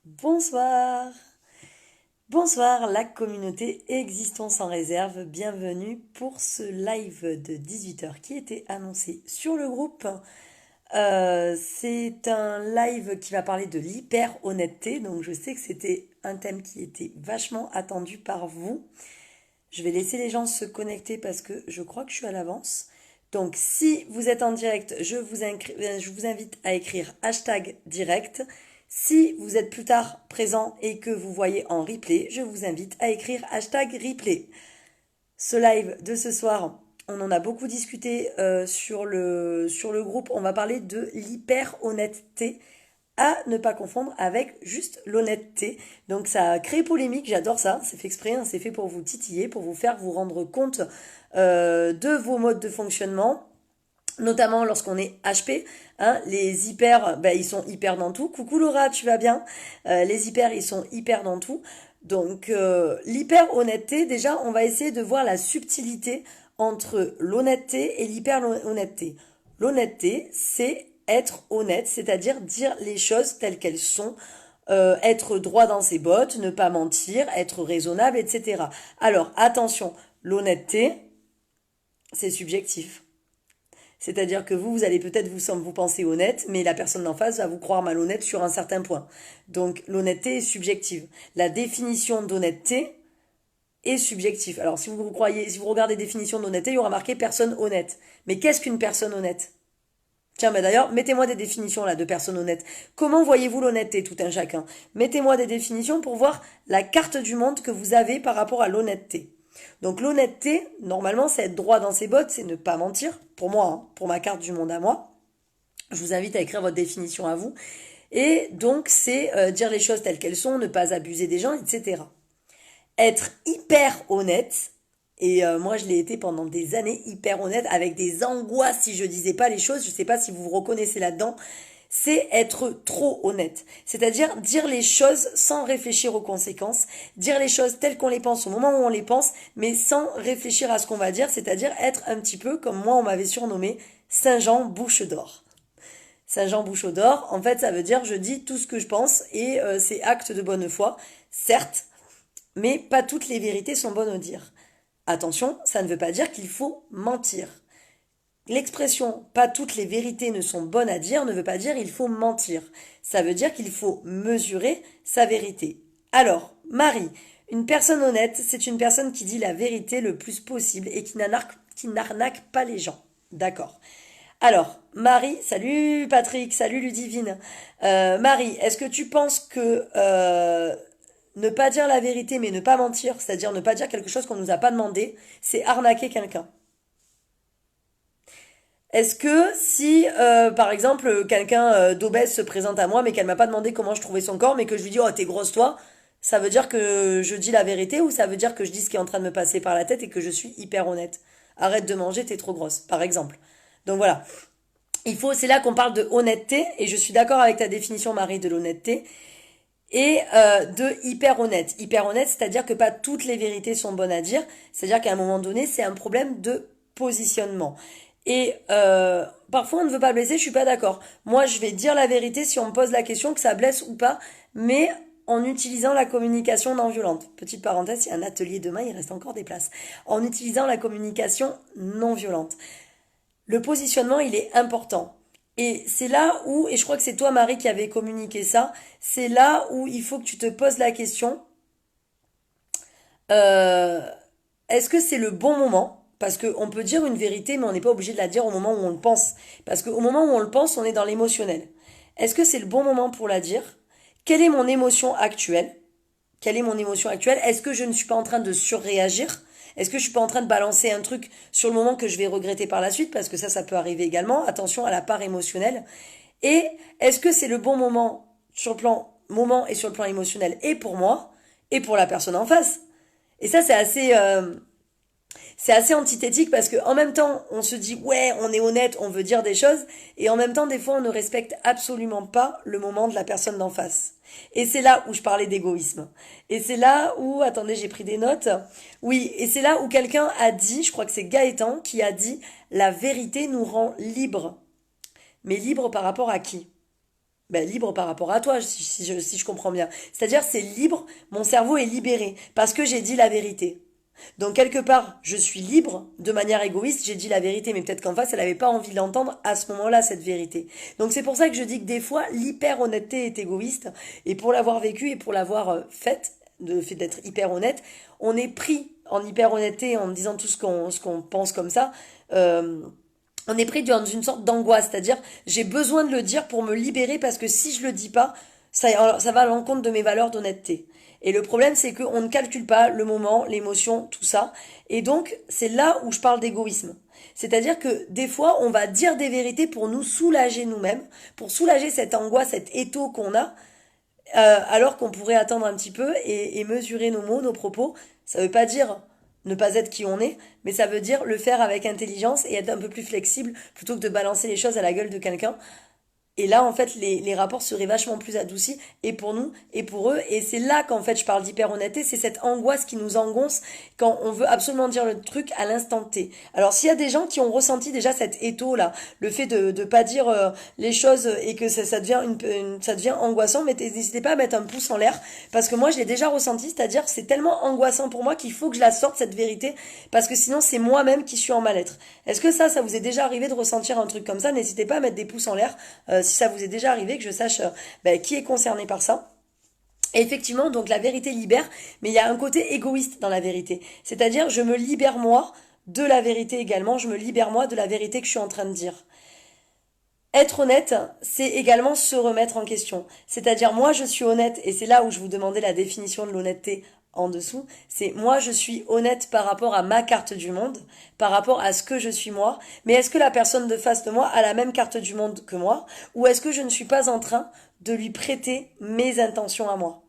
Bonsoir. Bonsoir la communauté Existons sans réserve. Bienvenue pour ce live de 18 heures qui était annoncé sur le groupe. C'est un live qui va parler de l'hyper-honnêteté. Donc je sais que c'était un thème qui était vachement attendu par vous. Je vais laisser les gens se connecter parce que je crois que je suis à l'avance. Donc si vous êtes en direct, je vous invite à écrire hashtag direct. Si vous êtes plus tard présent et que vous voyez en replay, je vous invite à écrire hashtag replay. Ce live de ce soir, on en a beaucoup discuté sur le groupe. On va parler de l'hyper-honnêteté à ne pas confondre avec juste l'honnêteté. Donc ça a créé polémique, j'adore ça, c'est fait exprès, hein, c'est fait pour vous titiller, pour vous faire vous rendre compte de vos modes de fonctionnement, notamment lorsqu'on est HP, hein, les hyper, ben, ils sont hyper dans tout. Coucou Laura, tu vas bien? Les hyper, ils sont hyper dans tout. Donc l'hyper honnêteté, déjà, on va essayer de voir la subtilité entre l'honnêteté et l'hyper honnêteté. L'honnêteté, c'est être honnête, c'est-à-dire dire les choses telles qu'elles sont, être droit dans ses bottes, ne pas mentir, être raisonnable, etc. Alors attention, l'honnêteté, c'est subjectif. C'est-à-dire que vous allez peut-être vous penser honnête, mais la personne d'en face va vous croire malhonnête sur un certain point. Donc l'honnêteté est subjective. La définition d'honnêteté est subjective. Alors si vous regardez définition d'honnêteté, il y aura marqué personne honnête. Mais qu'est-ce qu'une personne honnête? Tiens, mais d'ailleurs, mettez-moi des définitions là de personne honnête. Comment voyez-vous l'honnêteté, tout un chacun? Mettez-moi des définitions pour voir la carte du monde que vous avez par rapport à l'honnêteté. Donc l'honnêteté, normalement, c'est être droit dans ses bottes, c'est ne pas mentir, pour moi, hein, pour ma carte du monde à moi. Je vous invite à écrire votre définition à vous. Et donc, c'est dire les choses telles qu'elles sont, ne pas abuser des gens, etc. Être hyper honnête, et moi je l'ai été pendant des années hyper honnête, avec des angoisses si je disais pas les choses, je sais pas si vous vous reconnaissez là-dedans, c'est être trop honnête. C'est-à-dire dire les choses sans réfléchir aux conséquences, dire les choses telles qu'on les pense au moment où on les pense, mais sans réfléchir à ce qu'on va dire, c'est-à-dire être un petit peu comme moi on m'avait surnommé Saint-Jean Bouche d'Or. Saint-Jean Bouche d'Or, en fait ça veut dire je dis tout ce que je pense et c'est acte de bonne foi, certes, mais pas toutes les vérités sont bonnes à dire. Attention, ça ne veut pas dire qu'il faut mentir. L'expression pas toutes les vérités ne sont bonnes à dire ne veut pas dire il faut mentir. Ça veut dire qu'il faut mesurer sa vérité. Alors, Marie, une personne honnête, c'est une personne qui dit la vérité le plus possible et qui n'arnaque pas les gens. D'accord. Alors, Marie, salut Patrick, salut Ludivine. Marie, est-ce que tu penses que ne pas dire la vérité mais ne pas mentir, c'est-à-dire ne pas dire quelque chose qu'on ne nous a pas demandé, c'est arnaquer quelqu'un? Est-ce que si, par exemple, quelqu'un d'obèse se présente à moi mais qu'elle m'a pas demandé comment je trouvais son corps, mais que je lui dis oh t'es grosse toi, ça veut dire que je dis la vérité ou ça veut dire que je dis ce qui est en train de me passer par la tête et que je suis hyper honnête? Arrête de manger, t'es trop grosse, par exemple. Donc voilà. C'est là qu'on parle de honnêteté et je suis d'accord avec ta définition Marie de l'honnêteté et de hyper honnête. Hyper honnête, c'est-à-dire que pas toutes les vérités sont bonnes à dire, c'est-à-dire qu'à un moment donné, c'est un problème de positionnement. Et parfois on ne veut pas blesser, je suis pas d'accord. Moi, je vais dire la vérité si on me pose la question que ça blesse ou pas, mais en utilisant la communication non violente. Petite parenthèse, il y a un atelier demain, il reste encore des places. En utilisant la communication non violente. Le positionnement, il est important. Et c'est là où, et je crois que c'est toi Marie qui avait communiqué ça, c'est là où il faut que tu te poses la question, euh, est-ce que c'est le bon moment? Parce qu'on peut dire une vérité, mais on n'est pas obligé de la dire au moment où on le pense. Parce qu'au moment où on le pense, on est dans l'émotionnel. Est-ce que c'est le bon moment pour la dire? Quelle est mon émotion actuelle? Quelle est mon émotion actuelle? Est-ce que je ne suis pas en train de surréagir? Est-ce que je suis pas en train de balancer un truc sur le moment que je vais regretter par la suite? Parce que ça peut arriver également. Attention à la part émotionnelle. Et est-ce que c'est le bon moment sur le plan moment et sur le plan émotionnel et pour moi et pour la personne en face? Et ça, c'est assez antithétique parce que en même temps, on se dit ouais, on est honnête, on veut dire des choses, et en même temps, des fois, on ne respecte absolument pas le moment de la personne d'en face. Et c'est là où je parlais d'égoïsme. Et c'est là où, attendez, j'ai pris des notes. Oui, et c'est là où quelqu'un a dit, je crois que c'est Gaëtan qui a dit, la vérité nous rend libres. Mais libres par rapport à qui? Ben, libre par rapport à toi, si je comprends bien. C'est-à-dire, c'est libre, mon cerveau est libéré, parce que j'ai dit la vérité. Donc, quelque part, je suis libre, de manière égoïste, j'ai dit la vérité, mais peut-être qu'en face, elle n'avait pas envie de l'entendre à ce moment-là, cette vérité. Donc, c'est pour ça que je dis que des fois, l'hyper-honnêteté est égoïste, et pour l'avoir vécu et pour l'avoir faite, le fait d'être hyper honnête, on est pris en hyper-honnêteté en disant tout ce qu'on pense comme ça. Euh, on est pris dans une sorte d'angoisse, c'est-à-dire j'ai besoin de le dire pour me libérer parce que si je le dis pas, ça va à l'encontre de mes valeurs d'honnêteté. Et le problème, c'est qu'on ne calcule pas le moment, l'émotion, tout ça. Et donc, c'est là où je parle d'égoïsme. C'est-à-dire que des fois, on va dire des vérités pour nous soulager nous-mêmes, pour soulager cette angoisse, cet étau qu'on a, alors qu'on pourrait attendre un petit peu et mesurer nos mots, nos propos. Ça veut pas dire ne pas être qui on est, mais ça veut dire le faire avec intelligence et être un peu plus flexible plutôt que de balancer les choses à la gueule de quelqu'un. Et là, en fait, les rapports seraient vachement plus adoucis, et pour nous, et pour eux. Et c'est là qu'en fait, je parle d'hyper-honnêteté, c'est cette angoisse qui nous engonce quand on veut absolument dire le truc à l'instant T. Alors, s'il y a des gens qui ont ressenti déjà cet étau-là, le fait de pas dire les choses et que ça devient ça devient angoissant, mais n'hésitez pas à mettre un pouce en l'air, parce que moi, je l'ai déjà ressenti, c'est-à-dire c'est tellement angoissant pour moi qu'il faut que je la sorte, cette vérité, parce que sinon, c'est moi-même qui suis en mal-être. Est-ce que ça vous est déjà arrivé de ressentir un truc comme ça? N'hésitez pas à mettre des pouces en l'air si ça vous est déjà arrivé, que je sache qui est concerné par ça. Et effectivement, donc la vérité libère, mais il y a un côté égoïste dans la vérité. C'est-à-dire, je me libère moi de la vérité également, je me libère moi de la vérité que je suis en train de dire. Être honnête, c'est également se remettre en question. C'est-à-dire, moi, je suis honnête, et c'est là où je vous demandais la définition de l'honnêteté en dessous, c'est moi, je suis honnête par rapport à ma carte du monde, par rapport à ce que je suis moi, mais est-ce que la personne de face de moi a la même carte du monde que moi, ou est-ce que je ne suis pas en train de lui prêter mes intentions à moi?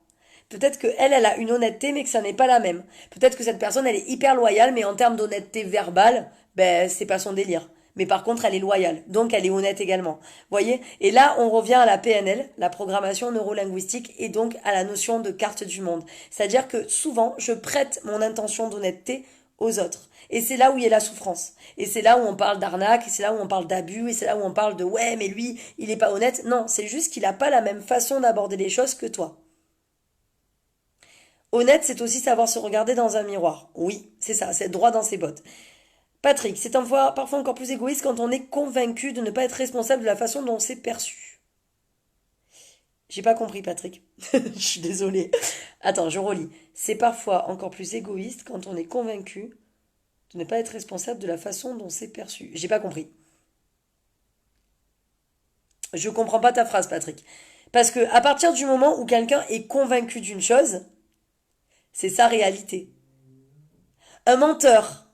Peut-être que elle a une honnêteté, mais que ça n'est pas la même. Peut-être que cette personne, elle est hyper loyale, mais en termes d'honnêteté verbale, ben, c'est pas son délire. Mais par contre, elle est loyale, donc elle est honnête également. Voyez? Et là, on revient à la PNL, la programmation neurolinguistique, et donc à la notion de carte du monde. C'est-à-dire que souvent, je prête mon intention d'honnêteté aux autres. Et c'est là où il y a la souffrance. Et c'est là où on parle d'arnaque, et c'est là où on parle d'abus, et c'est là où on parle de ouais, mais lui, il est pas honnête. Non, c'est juste qu'il a pas la même façon d'aborder les choses que toi. Honnête, c'est aussi savoir se regarder dans un miroir. Oui, c'est ça, c'est droit dans ses bottes. Patrick, c'est parfois encore plus égoïste quand on est convaincu de ne pas être responsable de la façon dont c'est perçu. J'ai pas compris, Patrick. Je suis désolée. Attends, je relis. C'est parfois encore plus égoïste quand on est convaincu de ne pas être responsable de la façon dont c'est perçu. J'ai pas compris. Je comprends pas ta phrase, Patrick. Parce que à partir du moment où quelqu'un est convaincu d'une chose, c'est sa réalité. Un menteur.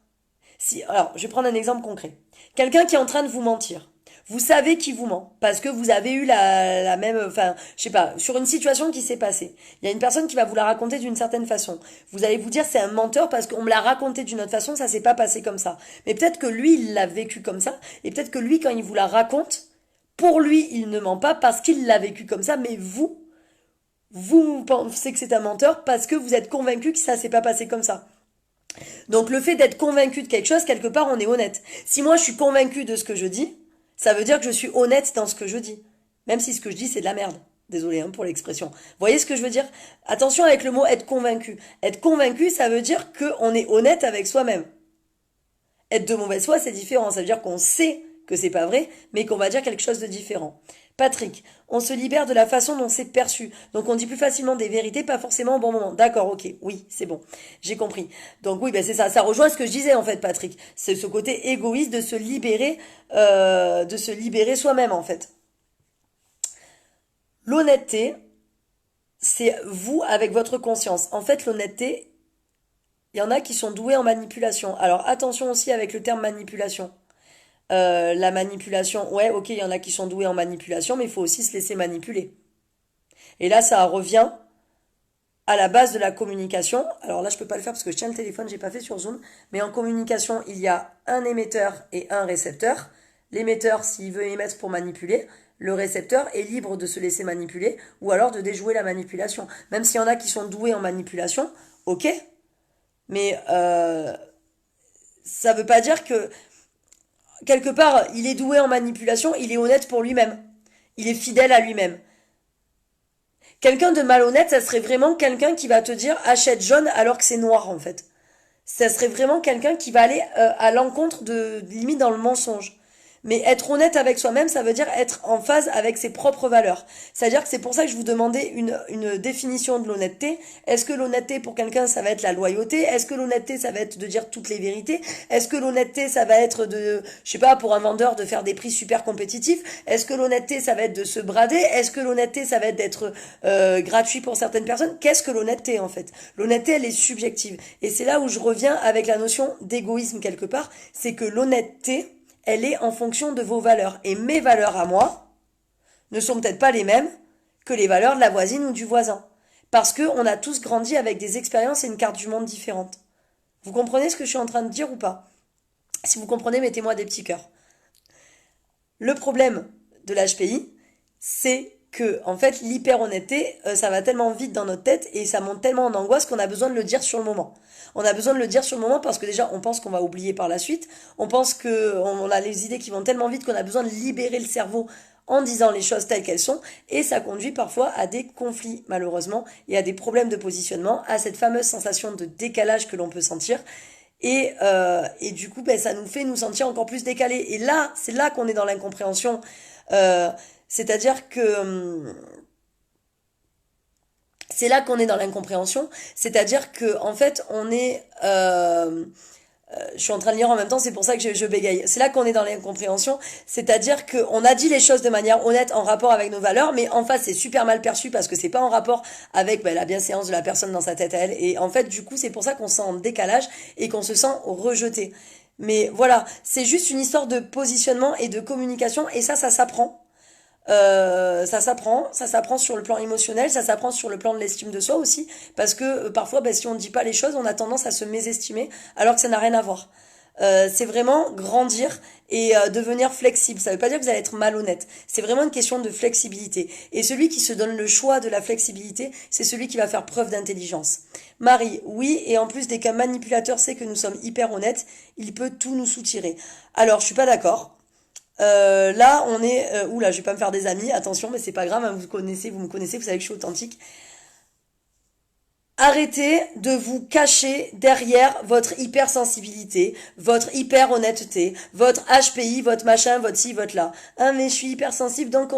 Si, alors, je vais prendre un exemple concret. Quelqu'un qui est en train de vous mentir. Vous savez qui vous ment parce que vous avez eu la même, enfin, je sais pas, sur une situation qui s'est passée. Il y a une personne qui va vous la raconter d'une certaine façon. Vous allez vous dire c'est un menteur parce qu'on me l'a raconté d'une autre façon, ça s'est pas passé comme ça. Mais peut-être que lui il l'a vécu comme ça et peut-être que lui quand il vous la raconte, pour lui il ne ment pas parce qu'il l'a vécu comme ça, mais vous pensez que c'est un menteur parce que vous êtes convaincu que ça s'est pas passé comme ça. Donc le fait d'être convaincu de quelque chose, quelque part, on est honnête. Si moi je suis convaincu de ce que je dis, ça veut dire que je suis honnête dans ce que je dis. Même si ce que je dis, c'est de la merde. Désolé pour l'expression. Vous voyez ce que je veux dire? Attention avec le mot être convaincu. Être convaincu, ça veut dire qu'on est honnête avec soi-même. Être de mauvaise foi, c'est différent. Ça veut dire qu'on sait que c'est pas vrai, mais qu'on va dire quelque chose de différent. Patrick, on se libère de la façon dont c'est perçu. Donc on dit plus facilement des vérités, pas forcément au bon moment. D'accord, ok, oui, c'est bon, j'ai compris. Donc oui, ben c'est ça, ça rejoint ce que je disais en fait, Patrick. C'est ce côté égoïste de se libérer soi-même en fait. L'honnêteté, c'est vous avec votre conscience. En fait, l'honnêteté, il y en a qui sont doués en manipulation. Alors attention aussi avec le terme manipulation. La manipulation, ouais, ok, il y en a qui sont doués en manipulation, mais il faut aussi se laisser manipuler. Et là, ça revient à la base de la communication. Alors là, je peux pas le faire parce que je tiens le téléphone, j'ai pas fait sur Zoom. Mais en communication, il y a un émetteur et un récepteur. L'émetteur, s'il veut émettre pour manipuler, le récepteur est libre de se laisser manipuler ou alors de déjouer la manipulation. Même s'il y en a qui sont doués en manipulation, ok. Mais ça veut pas dire que quelque part, il est doué en manipulation, il est honnête pour lui-même. Il est fidèle à lui-même. Quelqu'un de malhonnête, ça serait vraiment quelqu'un qui va te dire achète jaune alors que c'est noir en fait. Ça serait vraiment quelqu'un qui va aller à l'encontre de limite dans le mensonge. Mais être honnête avec soi-même, ça veut dire être en phase avec ses propres valeurs. C'est-à-dire que c'est pour ça que je vous demandais une définition de l'honnêteté. Est-ce que l'honnêteté pour quelqu'un, ça va être la loyauté? Est-ce que l'honnêteté, ça va être de dire toutes les vérités? Est-ce que l'honnêteté, ça va être de, je sais pas, pour un vendeur, de faire des prix super compétitifs? Est-ce que l'honnêteté, ça va être de se brader? Est-ce que l'honnêteté, ça va être d'être gratuit pour certaines personnes? Qu'est-ce que l'honnêteté, en fait? L'honnêteté, elle est subjective. Et c'est là où je reviens avec la notion d'égoïsme quelque part. C'est que l'honnêteté, elle est en fonction de vos valeurs. Et mes valeurs à moi ne sont peut-être pas les mêmes que les valeurs de la voisine ou du voisin. Parce qu'on a tous grandi avec des expériences et une carte du monde différente. Vous comprenez ce que je suis en train de dire ou pas? Si vous comprenez, mettez-moi des petits cœurs. Le problème de l'HPI, c'est que, en fait, l'hyper-honnêteté, ça va tellement vite dans notre tête et ça monte tellement en angoisse qu'on a besoin de le dire sur le moment. On a besoin de le dire sur le moment parce que déjà, on pense qu'on va oublier par la suite. On pense qu'on a les idées qui vont tellement vite qu'on a besoin de libérer le cerveau en disant les choses telles qu'elles sont, et ça conduit parfois à des conflits, malheureusement, et à des problèmes de positionnement, à cette fameuse sensation de décalage que l'on peut sentir, et du coup, ben, ça nous fait nous sentir encore plus décalés. Et là, c'est là qu'on est dans l'incompréhension. Euh, C'est-à-dire que c'est là qu'on est dans l'incompréhension. C'est-à-dire que en fait, on est je suis en train de lire en même temps, c'est pour ça que je bégaye. C'est là qu'on est dans l'incompréhension, c'est-à-dire qu'on a dit les choses de manière honnête en rapport avec nos valeurs, mais en face c'est super mal perçu parce que c'est pas en rapport avec la bienséance de la personne dans sa tête à elle. Et en fait, du coup, c'est pour ça qu'on se sent en décalage et qu'on se sent rejeté. Mais voilà, c'est juste une histoire de positionnement et de communication, et ça s'apprend. Ça s'apprend sur le plan émotionnel, ça s'apprend sur le plan de l'estime de soi aussi, parce que parfois, ben, si on ne dit pas les choses, on a tendance à se mésestimer, alors que ça n'a rien à voir. C'est vraiment grandir et devenir flexible. Ça veut pas dire que vous allez être malhonnête. C'est vraiment une question de flexibilité. Et celui qui se donne le choix de la flexibilité, c'est celui qui va faire preuve d'intelligence. Marie, oui, et en plus, dès qu'un manipulateur sait que nous sommes hyper honnêtes, il peut tout nous soutirer. Alors, je suis pas d'accord. Là, on est... oula, je vais pas me faire des amis, attention, mais c'est pas grave, hein, vous me connaissez, vous savez que je suis authentique. Arrêtez de vous cacher derrière votre hypersensibilité, votre hyper honnêteté, votre HPI, votre machin, votre ci, votre là. Ah mais je suis hypersensible donc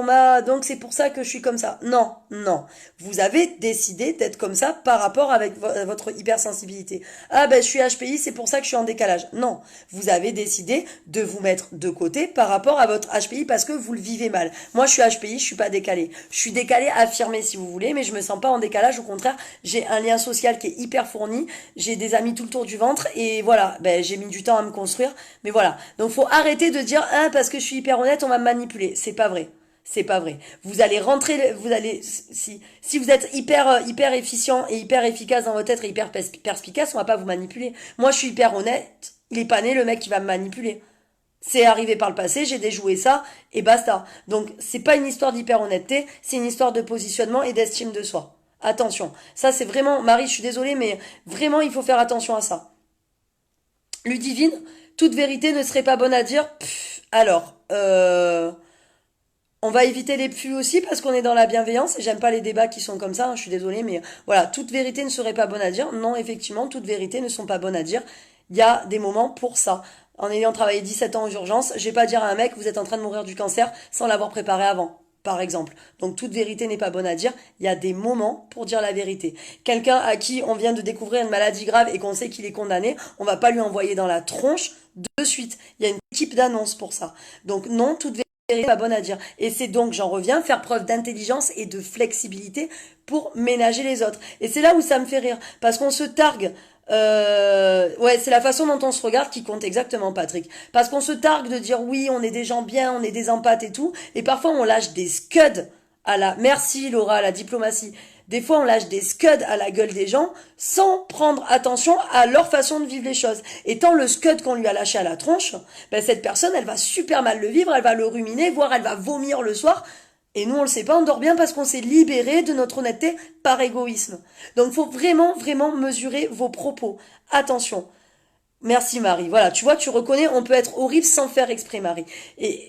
c'est pour ça que je suis comme ça. Non, non. Vous avez décidé d'être comme ça par rapport avec votre hypersensibilité. Ah ben je suis HPI, c'est pour ça que je suis en décalage. Non, vous avez décidé de vous mettre de côté par rapport à votre HPI parce que vous le vivez mal. Moi je suis HPI, je suis pas décalée. Je suis décalée affirmée si vous voulez, mais je me sens pas en décalage, au contraire, j'ai un lien social qui est hyper fourni, j'ai des amis tout le tour du ventre et voilà, ben j'ai mis du temps à me construire, mais voilà. Donc faut arrêter de dire ah parce que je suis hyper honnête, on va me manipuler. C'est pas vrai. C'est pas vrai. Vous allez rentrer, vous allez, si vous êtes hyper efficient et hyper efficace dans votre tête et hyper perspicace, on va pas vous manipuler. Moi, je suis hyper honnête. Il est pas né le mec qui va me manipuler. C'est arrivé par le passé, j'ai déjoué ça et basta. Donc, c'est pas une histoire d'hyper honnêteté, c'est une histoire de positionnement et d'estime de soi. Attention. Ça, c'est vraiment, Marie, je suis désolée, mais vraiment, il faut faire attention à ça. Ludivine, toute vérité ne serait pas bonne à dire. Pff, alors, on va éviter les pus aussi parce qu'on est dans la bienveillance et j'aime pas les débats qui sont comme ça, hein, je suis désolée, mais voilà, toute vérité ne serait pas bonne à dire. Non, effectivement, toutes vérités ne sont pas bonnes à dire. Il y a des moments pour ça. En ayant travaillé 17 ans aux urgences, je vais pas dire à un mec, vous êtes en train de mourir du cancer sans l'avoir préparé avant, par exemple. Donc toute vérité n'est pas bonne à dire. Il y a des moments pour dire la vérité. Quelqu'un à qui on vient de découvrir une maladie grave et qu'on sait qu'il est condamné, on va pas lui envoyer dans la tronche de suite. Il y a une équipe d'annonce pour ça. Donc non, toute vérité n'est pas bonne à dire. Et c'est donc, j'en reviens, faire preuve d'intelligence et de flexibilité pour ménager les autres. Et c'est là où ça me fait rire. Parce qu'on se targue. Ouais, c'est la façon dont on se regarde qui compte exactement, Patrick. Parce qu'on se targue de dire oui, on est des gens bien, on est des empathes et tout. Et parfois, on lâche des scuds à la... Merci, Laura, à la diplomatie. Des fois, on lâche des scuds à la gueule des gens sans prendre attention à leur façon de vivre les choses. Et tant le scud qu'on lui a lâché à la tronche, ben, cette personne, elle va super mal le vivre, elle va le ruminer, voire elle va vomir le soir. Et nous, on le sait pas, on dort bien parce qu'on s'est libéré de notre honnêteté par égoïsme. Donc, faut vraiment mesurer vos propos. Attention. Merci, Marie. Voilà, tu vois, tu reconnais, on peut être horrible sans faire exprès, Marie. Et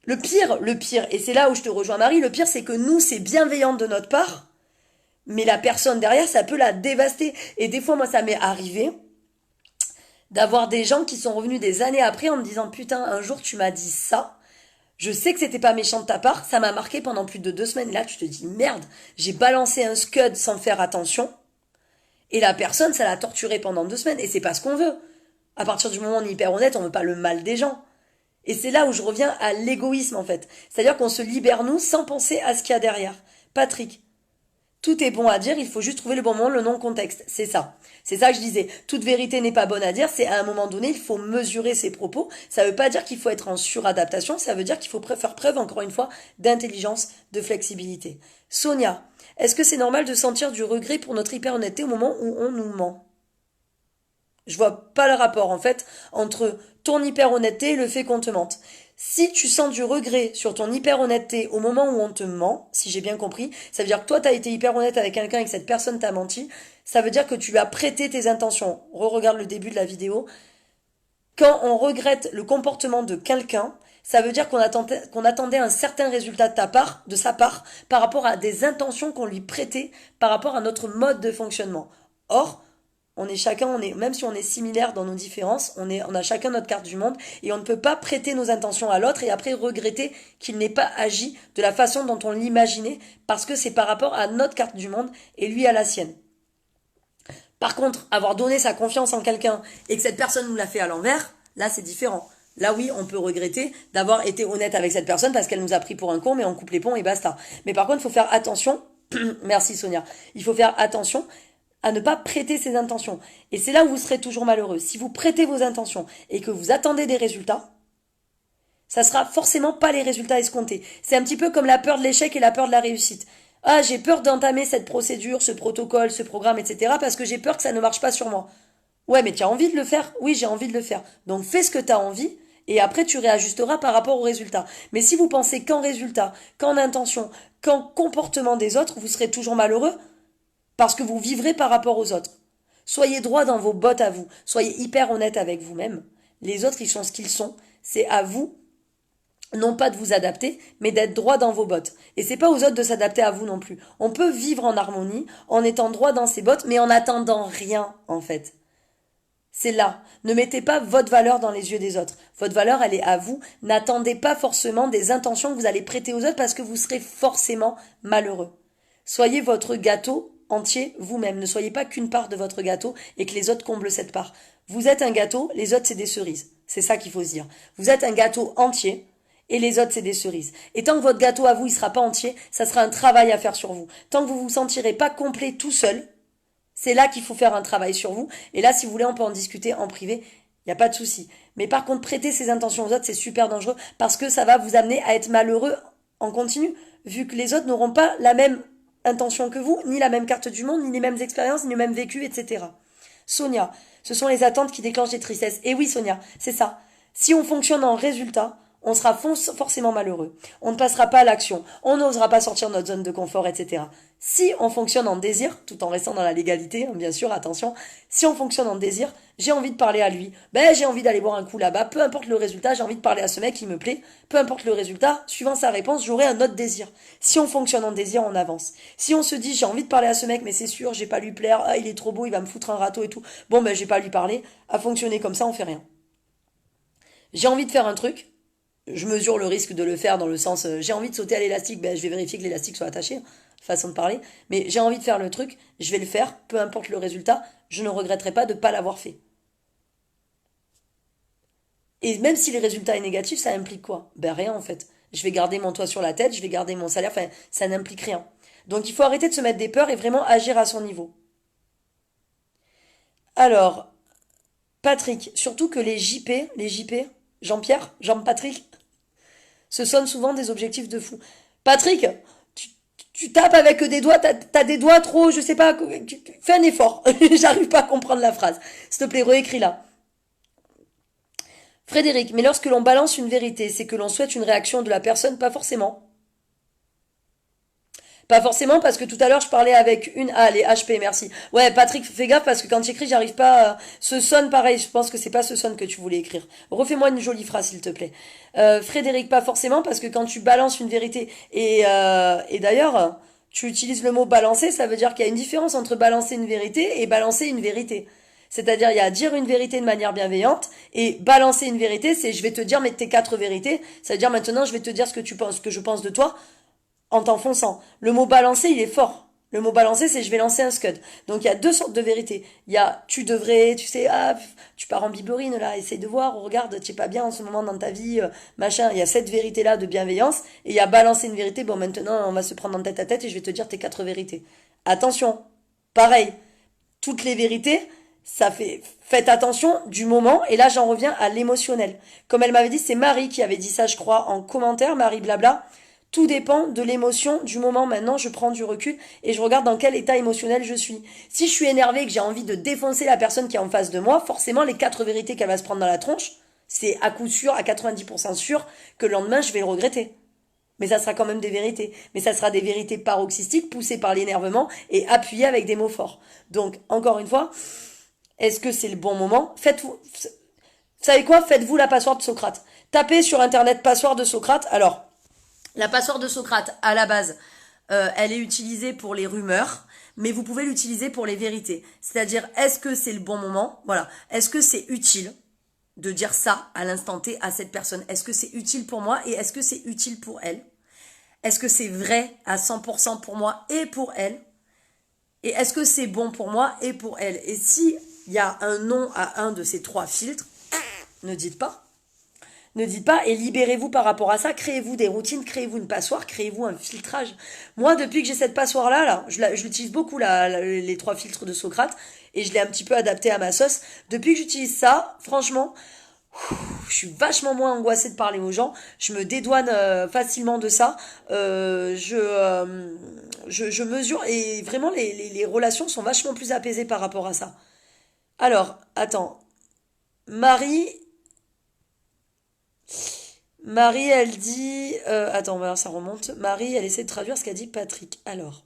Le pire, et c'est là où je te rejoins Marie, le pire c'est que nous, c'est bienveillant de notre part, mais la personne derrière, ça peut la dévaster. Et des fois, moi, ça m'est arrivé d'avoir des gens qui sont revenus des années après en me disant, putain, un jour tu m'as dit ça, je sais que c'était pas méchant de ta part, ça m'a marqué pendant plus de 2 semaines. Là, tu te dis, merde, j'ai balancé un scud sans faire attention, et la personne, ça l'a torturé pendant 2 semaines, et c'est pas ce qu'on veut. À partir du moment où on est hyper honnête, on veut pas le mal des gens. Et c'est là où je reviens à l'égoïsme, en fait. C'est-à-dire qu'on se libère, nous, sans penser à ce qu'il y a derrière. Patrick, tout est bon à dire, il faut juste trouver le bon moment, le non-contexte. C'est ça. C'est ça que je disais. Toute vérité n'est pas bonne à dire, c'est à un moment donné, il faut mesurer ses propos. Ça veut pas dire qu'il faut être en suradaptation, ça veut dire qu'il faut faire preuve, encore une fois, d'intelligence, de flexibilité. Sonia, est-ce que c'est normal de sentir du regret pour notre hyper-honnêteté au moment où on nous ment? Je vois pas le rapport, en fait, entre ton hyper-honnêteté et le fait qu'on te mente. Si tu sens du regret sur ton hyper-honnêteté au moment où on te ment, si j'ai bien compris, ça veut dire que toi t'as été hyper honnête avec quelqu'un et que cette personne t'a menti, ça veut dire que tu lui as prêté tes intentions. Re-regarde le début de la vidéo. Quand on regrette le comportement de quelqu'un, ça veut dire qu'on attendait un certain résultat de ta part, de sa part, par rapport à des intentions qu'on lui prêtait, par rapport à notre mode de fonctionnement. Or, même si on est similaires dans nos différences, on a chacun notre carte du monde et on ne peut pas prêter nos intentions à l'autre et après regretter qu'il n'ait pas agi de la façon dont on l'imaginait parce que c'est par rapport à notre carte du monde et lui à la sienne. Par contre, avoir donné sa confiance en quelqu'un et que cette personne nous l'a fait à l'envers, là c'est différent. Là oui, on peut regretter d'avoir été honnête avec cette personne parce qu'elle nous a pris pour un con, mais on coupe les ponts et basta. Mais par contre, il faut faire attention. Merci Sonia. Il faut faire attention à ne pas prêter ses intentions. Et c'est là où vous serez toujours malheureux. Si vous prêtez vos intentions et que vous attendez des résultats, ça sera forcément pas les résultats escomptés. C'est un petit peu comme la peur de l'échec et la peur de la réussite. Ah, j'ai peur d'entamer cette procédure, ce protocole, ce programme, etc. parce que j'ai peur que ça ne marche pas sur moi. Ouais, mais tu as envie de le faire? Oui, j'ai envie de le faire. Donc fais ce que tu as envie et après tu réajusteras par rapport au résultat. Mais si vous pensez qu'en résultat, qu'en intention, qu'en comportement des autres, vous serez toujours malheureux parce que vous vivrez par rapport aux autres. Soyez droit dans vos bottes à vous. Soyez hyper honnête avec vous-même. Les autres, ils sont ce qu'ils sont. C'est à vous, non pas de vous adapter, mais d'être droit dans vos bottes. Et c'est pas aux autres de s'adapter à vous non plus. On peut vivre en harmonie, en étant droit dans ses bottes, mais en attendant rien, en fait. C'est là. Ne mettez pas votre valeur dans les yeux des autres. Votre valeur, elle est à vous. N'attendez pas forcément des intentions que vous allez prêter aux autres parce que vous serez forcément malheureux. Soyez votre gâteau entier vous-même. Ne soyez pas qu'une part de votre gâteau et que les autres comblent cette part. Vous êtes un gâteau, les autres c'est des cerises. C'est ça qu'il faut se dire. Vous êtes un gâteau entier et les autres c'est des cerises. Et tant que votre gâteau à vous il sera pas entier, ça sera un travail à faire sur vous. Tant que vous vous sentirez pas complet tout seul, c'est là qu'il faut faire un travail sur vous. Et là, si vous voulez, on peut en discuter en privé. Il n'y a pas de souci. Mais par contre, prêter ses intentions aux autres, c'est super dangereux parce que ça va vous amener à être malheureux en continu, vu que les autres n'auront pas la même intention que vous, ni la même carte du monde, ni les mêmes expériences, ni le même vécu, etc. Sonia, ce sont les attentes qui déclenchent des tristesses. Et oui, Sonia, c'est ça. Si on fonctionne en résultat, on sera forcément malheureux. On ne passera pas à l'action. On n'osera pas sortir de notre zone de confort, etc. Si on fonctionne en désir, tout en restant dans la légalité, bien sûr, attention, si on fonctionne en désir, j'ai envie de parler à lui, j'ai envie d'aller boire un coup là-bas, peu importe le résultat, j'ai envie de parler à ce mec qui me plaît, peu importe le résultat, suivant sa réponse, j'aurai un autre désir. Si on fonctionne en désir, on avance. Si on se dit, j'ai envie de parler à ce mec, mais c'est sûr, j'ai pas lui plaire, il est trop beau, il va me foutre un râteau et tout, j'ai pas lui parler, à fonctionner comme ça, on fait rien. J'ai envie de faire un truc, je mesure le risque de le faire dans le sens j'ai envie de sauter à l'élastique, je vais vérifier que l'élastique soit attaché, façon de parler, mais j'ai envie de faire le truc, je vais le faire, peu importe le résultat, je ne regretterai pas de ne pas l'avoir fait. Et même si le résultat est négatif, ça implique quoi? Rien en fait. Je vais garder mon toit sur la tête, je vais garder mon salaire, ça n'implique rien. Donc il faut arrêter de se mettre des peurs et vraiment agir à son niveau. Alors, Patrick, surtout que les JP, Jean-Pierre, Jean-Patrick, ce sont souvent des objectifs de fou. Patrick, tu tapes avec des doigts, t'as des doigts trop, je sais pas, fais un effort. J'arrive pas à comprendre la phrase. S'il te plaît, réécris-la. Frédéric, mais lorsque l'on balance une vérité, c'est que l'on souhaite une réaction de la personne, pas forcément. Pas forcément parce que tout à l'heure je parlais avec une... Ah, les HP, merci. Ouais, Patrick, fais gaffe parce que quand tu écris, j'arrive pas... Ce sonne pareil, je pense que c'est pas ce sonne que tu voulais écrire. Refais-moi une jolie phrase, s'il te plaît. Frédéric, pas forcément parce que quand tu balances une vérité... Et d'ailleurs, tu utilises le mot balancer, ça veut dire qu'il y a une différence entre balancer une vérité et balancer une vérité. C'est-à-dire, il y a dire une vérité de manière bienveillante et balancer une vérité, c'est je vais te dire mais tes quatre vérités. Ça veut dire maintenant je vais te dire ce que tu penses, ce que je pense de toi en t'enfonçant. Le mot balancer, il est fort. Le mot balancer, c'est je vais lancer un scud. Donc il y a deux sortes de vérités. Il y a tu devrais, tu sais, ah, tu pars en biberine là, essaye de voir, regarde, tu es pas bien en ce moment dans ta vie, machin. Il y a cette vérité-là de bienveillance et il y a balancer une vérité. Bon, maintenant, on va se prendre en tête à tête et je vais te dire tes quatre vérités. Attention, pareil, toutes les vérités, ça fait, faites attention du moment, et là j'en reviens à l'émotionnel. Comme elle m'avait dit, c'est Marie qui avait dit ça, je crois, en commentaire, Marie Blabla. Tout dépend de l'émotion du moment. Maintenant, je prends du recul et je regarde dans quel état émotionnel je suis. Si je suis énervée et que j'ai envie de défoncer la personne qui est en face de moi, forcément, les quatre vérités qu'elle va se prendre dans la tronche, c'est à coup sûr, à 90% sûr, que le lendemain, je vais le regretter. Mais ça sera quand même des vérités. Mais ça sera des vérités paroxystiques, poussées par l'énervement et appuyées avec des mots forts. Donc, encore une fois, est-ce que c'est le bon moment? Faites-vous, vous savez quoi? Faites-vous la passoire de Socrate. Tapez sur internet passoire de Socrate. Alors, la passoire de Socrate, à la base, elle est utilisée pour les rumeurs, mais vous pouvez l'utiliser pour les vérités. C'est-à-dire, est-ce que c'est le bon moment? Voilà. Est-ce que c'est utile de dire ça à l'instant T à cette personne? Est-ce que c'est utile pour moi et est-ce que c'est utile pour elle? Est-ce que c'est vrai à 100% pour moi et pour elle? Et est-ce que c'est bon pour moi et pour elle? Et si il y a un non à un de ces trois filtres, ne dites pas. Ne dites pas et libérez-vous par rapport à ça. Créez-vous des routines, créez-vous une passoire, créez-vous un filtrage. Moi, depuis que j'ai cette passoire-là, je l'utilise beaucoup, les trois filtres de Socrate, et je l'ai un petit peu adapté à ma sauce. Depuis que j'utilise ça, franchement, je suis vachement moins angoissée de parler aux gens. Je me dédouane facilement de ça. Je mesure et vraiment les relations sont vachement plus apaisées par rapport à ça. Alors, attends. Marie, Marie, elle dit... attends, voilà, ça remonte. Marie, elle essaie de traduire ce qu'a dit Patrick. Alors,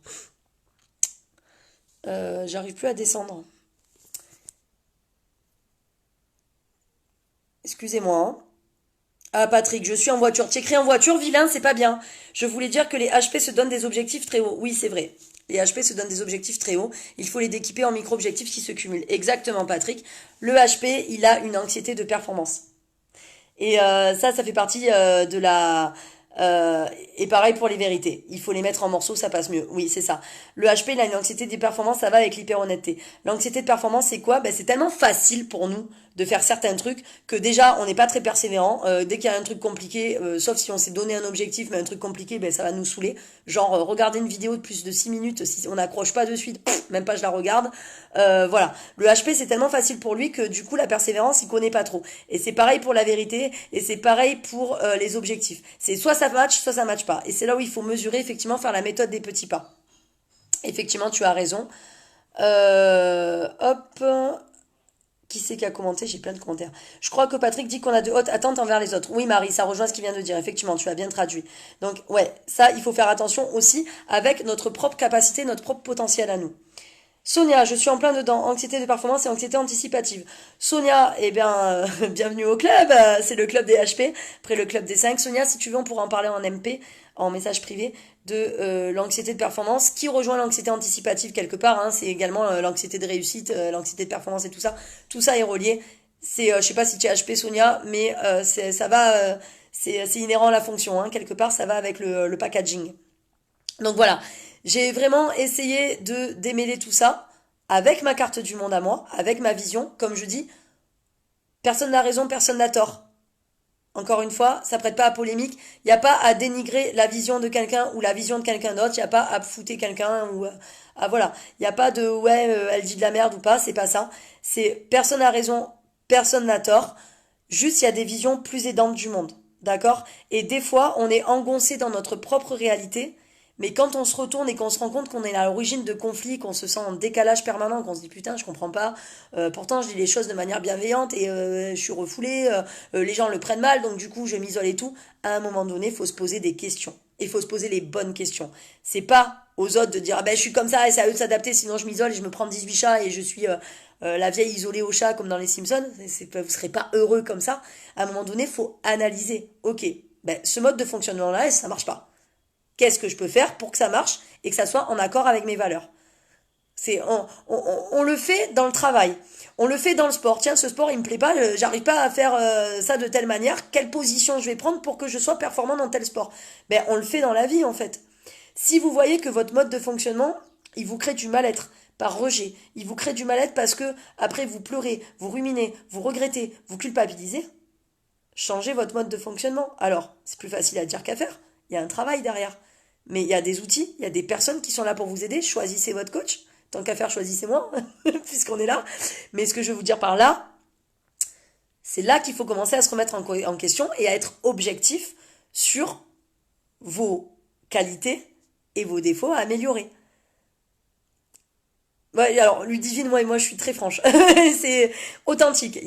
j'arrive plus à descendre. Excusez-moi, hein. Ah, Patrick, je suis en voiture. Tu écris en voiture, vilain, c'est pas bien. Je voulais dire que les HP se donnent des objectifs très hauts. Oui, c'est vrai. Les HP se donnent des objectifs très hauts. Il faut les déquiper en micro-objectifs qui se cumulent. Exactement, Patrick. Le HP, il a une anxiété de performance. Et ça fait partie de la... et pareil pour les vérités. Il faut les mettre en morceaux, ça passe mieux. Oui, c'est ça. Le HP, il a une anxiété des performances, ça va avec l'hyper-honnêteté. L'anxiété de performance, c'est quoi? Ben, c'est tellement facile pour nous de faire certains trucs que déjà, on n'est pas très persévérant. Dès qu'il y a un truc compliqué, sauf si on s'est donné un objectif, mais un truc compliqué, ben, ça va nous saouler. Genre, regarder une vidéo de plus de 6 minutes, si on n'accroche pas de suite, même pas je la regarde. Voilà. Le HP, c'est tellement facile pour lui que du coup, la persévérance, il connaît pas trop. Et c'est pareil pour la vérité, et c'est pareil pour les objectifs. C'est soit ça match pas. Et c'est là où il faut mesurer, effectivement, faire la méthode des petits pas. Effectivement, tu as raison. Hop. Qui c'est qui a commenté? J'ai plein de commentaires. Je crois que Patrick dit qu'on a de hautes attentes envers les autres. Oui, Marie, ça rejoint ce qu'il vient de dire. Effectivement, tu as bien traduit. Donc, ouais, ça, il faut faire attention aussi avec notre propre capacité, notre propre potentiel à nous. Sonia, je suis en plein dedans. Anxiété de performance et anxiété anticipative. Sonia, eh bien, bienvenue au club. C'est le club des HP, après le club des 5. Sonia, si tu veux, on pourra en parler en MP, en message privé, de l'anxiété de performance, qui rejoint l'anxiété anticipative quelque part. Hein. C'est également l'anxiété de réussite, l'anxiété de performance et tout ça. Tout ça est relié. C'est, je sais pas si tu es HP, Sonia, mais ça va, c'est inhérent à la fonction. Hein. Quelque part, ça va avec le packaging. Donc voilà, j'ai vraiment essayé de démêler tout ça avec ma carte du monde à moi, avec ma vision. Comme je dis, personne n'a raison, personne n'a tort. Encore une fois, ça prête pas à polémique. Il n'y a pas à dénigrer la vision de quelqu'un ou la vision de quelqu'un d'autre. Il n'y a pas à fouter quelqu'un ou voilà. Il n'y a pas de ouais, elle dit de la merde ou pas. C'est pas ça. C'est personne n'a raison, personne n'a tort. Juste, il y a des visions plus aidantes du monde. D'accord? Et des fois, on est engoncé dans notre propre réalité. Mais quand on se retourne et qu'on se rend compte qu'on est à l'origine de conflits, qu'on se sent en décalage permanent, qu'on se dit putain je comprends pas, pourtant je dis les choses de manière bienveillante et je suis refoulée, les gens le prennent mal donc du coup je m'isole et tout, à un moment donné il faut se poser des questions. Il faut se poser les bonnes questions. C'est pas aux autres de dire, ah ben, je suis comme ça et c'est à eux de s'adapter, sinon je m'isole et je me prends 18 chats et je suis la vieille isolée au chat comme dans les Simpsons. Vous serez pas heureux comme ça. À un moment donné, faut analyser. Ok, ben, ce mode de fonctionnement-là, ça marche pas. Qu'est-ce que je peux faire pour que ça marche et que ça soit en accord avec mes valeurs? On le fait dans le travail. On le fait dans le sport. Tiens, ce sport, il me plaît pas, j'arrive pas à faire ça de telle manière. Quelle position je vais prendre pour que je sois performant dans tel sport? Ben, on le fait dans la vie, en fait. Si vous voyez que votre mode de fonctionnement, il vous crée du mal-être par rejet, il vous crée du mal-être parce que après vous pleurez, vous ruminez, vous regrettez, vous culpabilisez, changez votre mode de fonctionnement. Alors, c'est plus facile à dire qu'à faire. Il y a un travail derrière. Mais il y a des outils, il y a des personnes qui sont là pour vous aider. Choisissez votre coach. Tant qu'à faire, choisissez-moi, puisqu'on est là. Mais ce que je veux vous dire par là, c'est là qu'il faut commencer à se remettre en question et à être objectif sur vos qualités et vos défauts à améliorer. Ouais, alors Ludivine, moi je suis très franche. C'est authentique.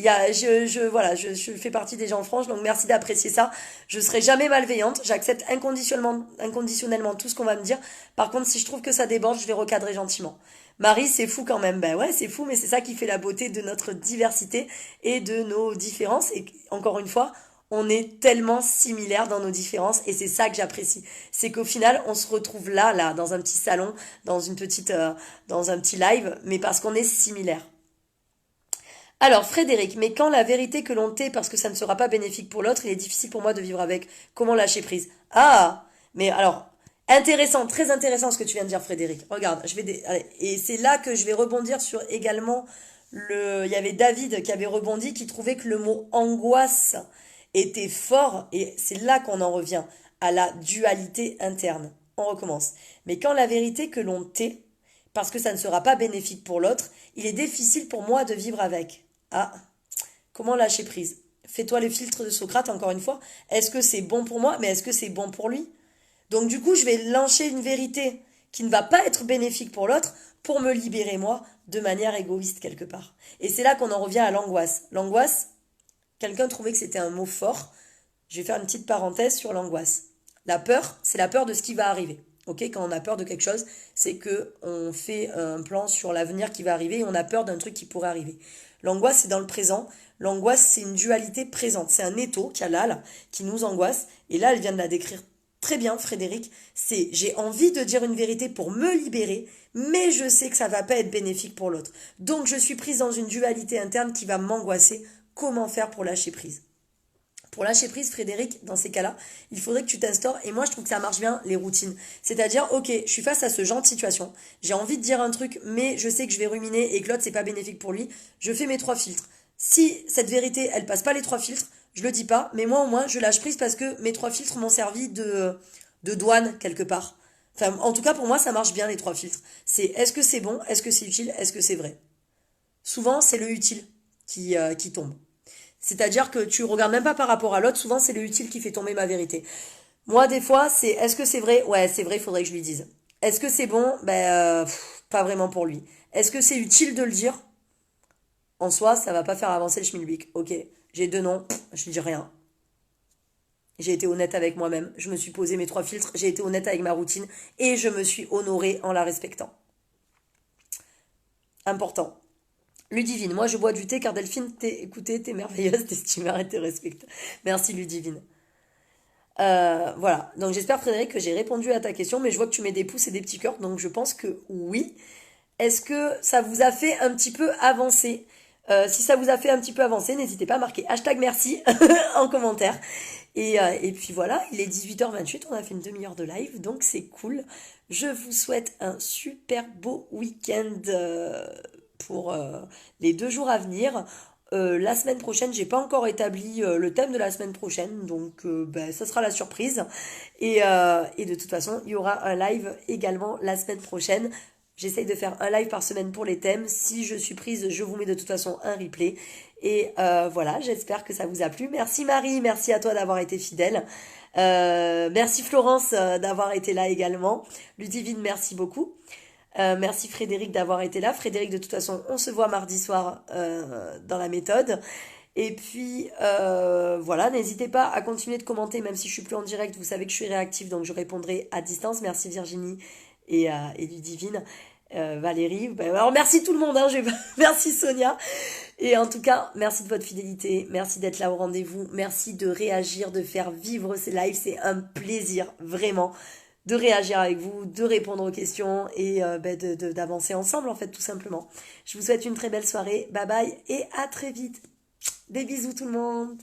Voilà, je fais partie des gens franches, donc merci d'apprécier ça. Je serai jamais malveillante. J'accepte inconditionnellement tout ce qu'on va me dire. Par contre, si je trouve que ça déborde, je vais recadrer gentiment. Marie, c'est fou quand même. Ben ouais, c'est fou, mais c'est ça qui fait la beauté de notre diversité et de nos différences. Et encore une fois, on est tellement similaires dans nos différences et c'est ça que j'apprécie. C'est qu'au final, on se retrouve là, dans un petit salon, dans dans un petit live, mais parce qu'on est similaires. Alors, Frédéric, mais quand la vérité que l'on tait parce que ça ne sera pas bénéfique pour l'autre, il est difficile pour moi de vivre avec. Comment lâcher prise? Ah, mais alors, intéressant, très intéressant ce que tu viens de dire, Frédéric. Regarde, allez, et c'est là que je vais rebondir sur également il y avait David qui avait rebondi, qui trouvait que le mot angoisse était fort, et c'est là qu'on en revient à la dualité interne. On recommence. Mais quand la vérité que l'on tait, parce que ça ne sera pas bénéfique pour l'autre, il est difficile pour moi de vivre avec. Ah, comment lâcher prise? Fais-toi le filtre de Socrate, encore une fois. Est-ce que c'est bon pour moi, mais est-ce que c'est bon pour lui? Donc du coup, je vais lâcher une vérité qui ne va pas être bénéfique pour l'autre pour me libérer moi de manière égoïste quelque part. Et c'est là qu'on en revient à l'angoisse. L'angoisse, quelqu'un trouvait que c'était un mot fort. Je vais faire une petite parenthèse sur l'angoisse. La peur, c'est la peur de ce qui va arriver. Ok, quand on a peur de quelque chose, c'est que on fait un plan sur l'avenir qui va arriver et on a peur d'un truc qui pourrait arriver. L'angoisse, c'est dans le présent. L'angoisse, c'est une dualité présente. C'est un étau qui a là, qui nous angoisse. Et là, elle vient de la décrire très bien, Frédéric. C'est j'ai envie de dire une vérité pour me libérer, mais je sais que ça va pas être bénéfique pour l'autre. Donc, je suis prise dans une dualité interne qui va m'angoisser. Comment faire pour lâcher prise? Pour lâcher prise, Frédéric, dans ces cas-là, il faudrait que tu t'instaures, et moi je trouve que ça marche bien, les routines. C'est-à-dire, ok, je suis face à ce genre de situation, j'ai envie de dire un truc, mais je sais que je vais ruminer et que l'autre c'est pas bénéfique pour lui, je fais mes 3 filtres. Si cette vérité, elle passe pas les 3 filtres, je le dis pas, mais moi au moins je lâche prise parce que mes 3 filtres m'ont servi de douane quelque part. Enfin, en tout cas pour moi ça marche bien les 3 filtres. C'est est-ce que c'est bon, est-ce que c'est utile, est-ce que c'est vrai. Souvent c'est le utile qui tombe. C'est-à-dire que tu regardes même pas par rapport à l'autre, souvent c'est le utile qui fait tomber ma vérité. Moi, des fois, c'est est-ce que c'est vrai? Ouais, c'est vrai, il faudrait que je lui dise. Est-ce que c'est bon? Pas vraiment pour lui. Est-ce que c'est utile de le dire? En soi, ça va pas faire avancer le schmilblick. Ok, j'ai 2 noms, je dis rien. J'ai été honnête avec moi-même, je me suis posé mes 3 filtres, j'ai été honnête avec ma routine et je me suis honorée en la respectant. Important. Ludivine, moi je bois du thé car Delphine, t'es merveilleuse, t'estimes, et t'es respecte. Merci Ludivine. Voilà, donc j'espère Frédéric que j'ai répondu à ta question, mais je vois que tu mets des pouces et des petits cœurs, donc je pense que oui. Est-ce que ça vous a fait un petit peu avancer? Si ça vous a fait un petit peu avancer, n'hésitez pas à marquer hashtag merci en commentaire. Et puis voilà, il est 18h28, on a fait une demi-heure de live, donc c'est cool. Je vous souhaite un super beau week-end pour les 2 jours à venir. La semaine prochaine, j'ai pas encore établi le thème de la semaine prochaine, donc ça sera la surprise. Et de toute façon, il y aura un live également la semaine prochaine. J'essaye de faire un live par semaine pour les thèmes. Si je suis prise, je vous mets de toute façon un replay. Et voilà, j'espère que ça vous a plu. Merci Marie, merci à toi d'avoir été fidèle. Merci Florence d'avoir été là également. Ludivine, merci beaucoup. Merci Frédéric d'avoir été là. Frédéric, de toute façon, on se voit mardi soir dans la méthode. Et puis voilà, n'hésitez pas à continuer de commenter, même si je suis plus en direct. Vous savez que je suis réactive, donc je répondrai à distance. Merci Virginie et Ludivine. Valérie, alors merci tout le monde, hein, merci Sonia. Et en tout cas, merci de votre fidélité, merci d'être là au rendez-vous, merci de réagir, de faire vivre ces lives, c'est un plaisir, vraiment, de réagir avec vous, de répondre aux questions et d'avancer ensemble, en fait, tout simplement. Je vous souhaite une très belle soirée, bye bye et à très vite. Des bisous tout le monde.